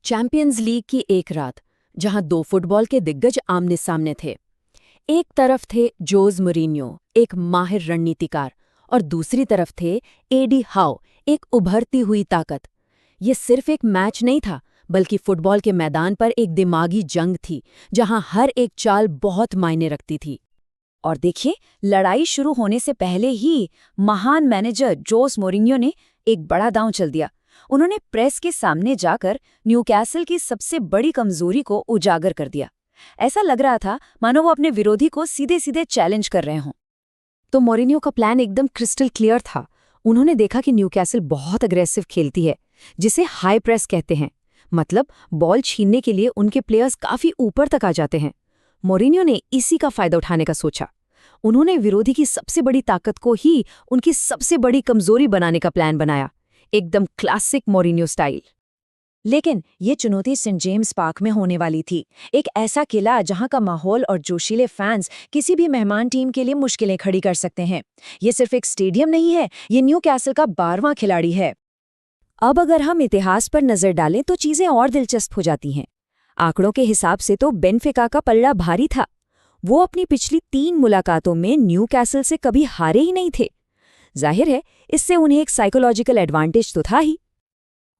Champions league की एक रात, जहां दो फुटबॉल के दिग्गज आमने सामने थे। एक तरफ थे जोज मोरिन्यो, एक माहिर रणनीतिकार, और दूसरी तरफ थे एडी हाउ, एक उभरती हुई ताकत। ये सिर्फ एक मैच नहीं था, बल्कि फुटबॉल के मैदान पर एक दिमागी जंग थी, जहां हर एक चाल बहुत मायने रखती थी। और देखिए, लड़ाई शुरू होने से पहले ही महान मैनेजर जोस मोरिन्यो ने एक बड़ा दांव चल दिया। उन्होंने प्रेस के सामने जाकर न्यूकैसल की सबसे बड़ी कमजोरी को उजागर कर दिया। ऐसा लग रहा था मानो वो अपने विरोधी को सीधे सीधे चैलेंज कर रहे हों। तो मोरिन्यो का प्लान एकदम क्रिस्टल क्लियर था। उन्होंने देखा कि न्यूकैसल बहुत अग्रेसिव खेलती है, जिसे हाई प्रेस कहते हैं। मतलब बॉल छीनने के लिए उनके प्लेयर्स काफी ऊपर तक आ जाते हैं। मोरिन्यो ने इसी का फायदा उठाने का सोचा। उन्होंने विरोधी की सबसे बड़ी ताकत को ही उनकी सबसे बड़ी कमजोरी बनाने का प्लान बनाया, एकदम क्लासिक मोरिन्यो स्टाइल। लेकिन ये चुनौती सेंट जेम्स पार्क में होने वाली थी, एक ऐसा किला जहां का माहौल और जोशीले फैंस किसी भी मेहमान टीम के लिए मुश्किलें खड़ी कर सकते हैं। ये सिर्फ एक स्टेडियम नहीं है, ये न्यूकैसल का 12वां खिलाड़ी है। अब अगर हम इतिहास पर नजर डालें तो चीजें और दिलचस्प हो जाती हैं। आंकड़ों के हिसाब से तो बेनफिका का पल्ला भारी था। वो अपनी पिछली 3 मुलाकातों में न्यूकैसल से कभी हारे ही नहीं थे। जाहिर है, इससे उन्हें एक साइकोलॉजिकल एडवांटेज तो था ही।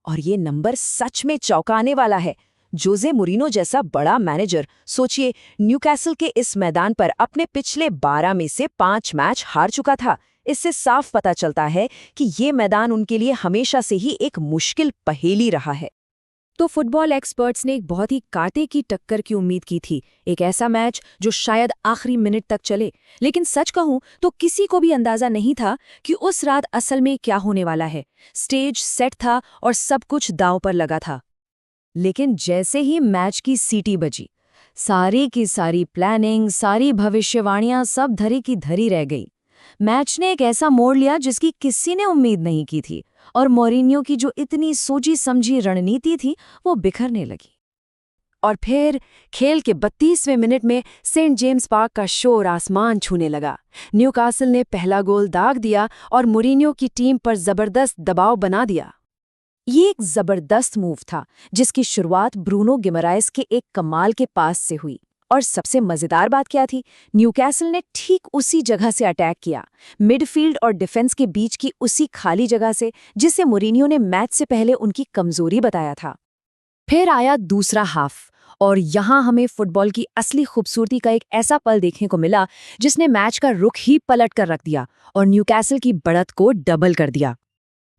और ये नंबर सच में चौंकाने वाला है। जोजे मोरिनो जैसा बड़ा मैनेजर, सोचिए, न्यूकैसल के इस मैदान पर अपने पिछले 12 में से 5 मैच हार चुका था। इससे साफ पता चलता है कि ये मैदान उनके लिए हमेशा से ही एक मुश्किल पहेली रहा है। तो फुटबॉल एक्सपर्ट्स ने एक बहुत ही कांटे की टक्कर की उम्मीद की थी, एक ऐसा मैच जो शायद आखिरी मिनट तक चले। लेकिन सच कहूं तो किसी को भी अंदाजा नहीं था कि उस रात असल में क्या होने वाला है। स्टेज सेट था और सब कुछ दांव पर लगा था। लेकिन जैसे ही मैच की सीटी बजी, सारी की सारी प्लानिंग, सारी भविष्यवाणियां सब धरी की धरी रह गई। मैच ने एक ऐसा मोड़ लिया जिसकी किसी ने उम्मीद नहीं की थी, और मोरिन्यो की जो इतनी सोची समझी रणनीति थी वो बिखरने लगी। और फिर खेल के 32वें मिनट में सेंट जेम्स पार्क का शोर आसमान छूने लगा। न्यूकासल ने पहला गोल दाग दिया और मोरिन्यो की टीम पर जबरदस्त दबाव बना दिया। ये एक जबरदस्त मूव था, जिसकी शुरुआत ब्रूनो गिमराइस के एक कमाल के पास से हुई। और सबसे मजेदार बात क्या थी, न्यूकैसल ने ठीक उसी जगह से अटैक किया, मिडफील्ड और डिफेंस के बीच की उसी खाली जगह से, जिसे मोरिन्यो ने मैच से पहले उनकी कमजोरी बताया था। फिर आया दूसरा हाफ, और यहाँ हमें फुटबॉल की असली खूबसूरती का एक ऐसा पल देखने को मिला जिसने मैच का रुख ही पलट कर रख दिया और न्यूकैसल की बढ़त को डबल कर दिया।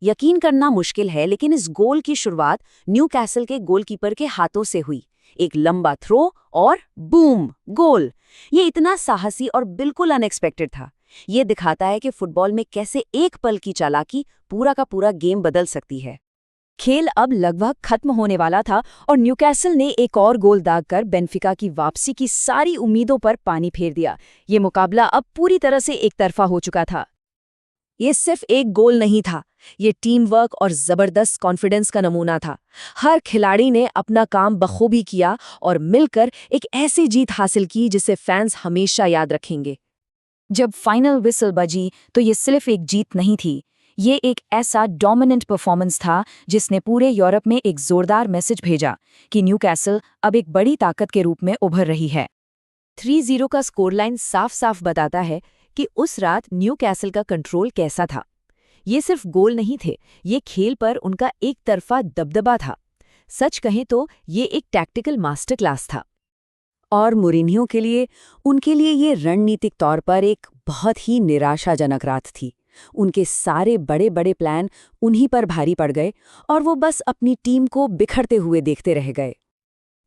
यकीन करना मुश्किल है, लेकिन इस गोल की शुरुआत न्यूकैसल के गोलकीपर के हाथों से हुई। एक लंबा थ्रो और बूम, गोल। ये इतना साहसी और बिल्कुल अनएक्सपेक्टेड था। ये दिखाता है कि फुटबॉल में कैसे एक पल की चालाकी पूरा का पूरा गेम बदल सकती है। खेल अब लगभग खत्म होने वाला था और न्यूकैसल ने एक और गोल दागकर बेनफिका की वापसी की सारी उम्मीदों पर पानी फेर दिया। ये मुकाबला अब पूरी तरह से एकतरफा हो चुका था। ये सिर्फ एक गोल नहीं था, ये टीम वर्क और जबरदस्त कॉन्फिडेंस का नमूना था। हर खिलाड़ी ने अपना काम बखूबी किया और मिलकर एक ऐसी जीत हासिल की जिसे फैंस हमेशा याद रखेंगे। जब फाइनल विसल बजी तो ये सिर्फ एक जीत नहीं थी, ये एक ऐसा डोमिनेंट परफॉर्मेंस था जिसने पूरे यूरोप में एक जोरदार मैसेज भेजा कि न्यूकैसल अब एक बड़ी ताकत के रूप में उभर रही है। 3-0 का स्कोरलाइन साफ साफ बताता है कि उस रात न्यूकैसल का कंट्रोल कैसा था। ये सिर्फ गोल नहीं थे, ये खेल पर उनका एक तरफा दबदबा था। सच कहें तो ये एक टैक्टिकल मास्टर क्लास था। और मोरिन्यो के लिए, उनके लिए ये रणनीतिक तौर पर एक बहुत ही निराशाजनक रात थी। उनके सारे बड़े बड़े प्लान उन्हीं पर भारी पड़ गए और वो बस अपनी टीम को बिखरते हुए देखते रह गए।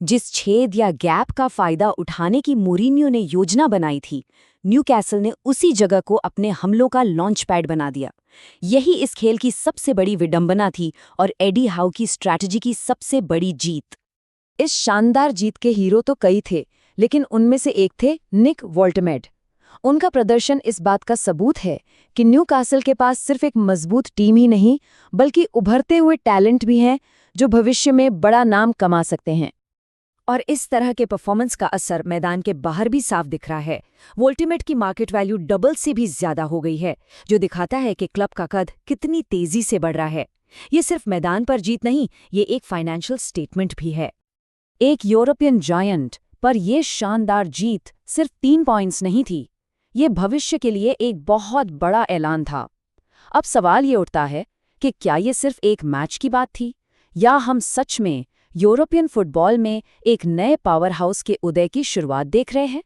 जिस छेद या गैप का फायदा उठाने की मोरिन्यो ने योजना बनाई थी, न्यूकैसल ने उसी जगह को अपने हमलों का लॉन्च पैड बना दिया। यही इस खेल की सबसे बड़ी विडंबना थी और एडी हाउ की स्ट्रैटेजी की सबसे बड़ी जीत। इस शानदार जीत के हीरो तो कई थे, लेकिन उनमें से एक थे निक वोल्टमेड। उनका प्रदर्शन इस बात का सबूत है कि न्यूकासल के पास सिर्फ एक मजबूत टीम ही नहीं, बल्कि उभरते हुए टैलेंट भी हैं जो भविष्य में बड़ा नाम कमा सकते हैं। और इस तरह के परफॉर्मेंस का असर मैदान के बाहर भी साफ दिख रहा है। वोल्टिमेट की मार्केट वैल्यू डबल से भी ज्यादा हो गई है, जो दिखाता है कि क्लब का कद कितनी तेजी से बढ़ रहा है। ये सिर्फ मैदान पर जीत नहीं, ये एक फाइनेंशियल स्टेटमेंट भी है। एक यूरोपियन जायंट पर यह शानदार जीत सिर्फ 3 पॉइंट्स नहीं थी, ये भविष्य के लिए एक बहुत बड़ा ऐलान था। अब सवाल ये उठता है कि क्या ये सिर्फ एक मैच की बात थी, या हम सच में यूरोपियन फुटबॉल में एक नए पावर हाउस के उदय की शुरुआत देख रहे हैं?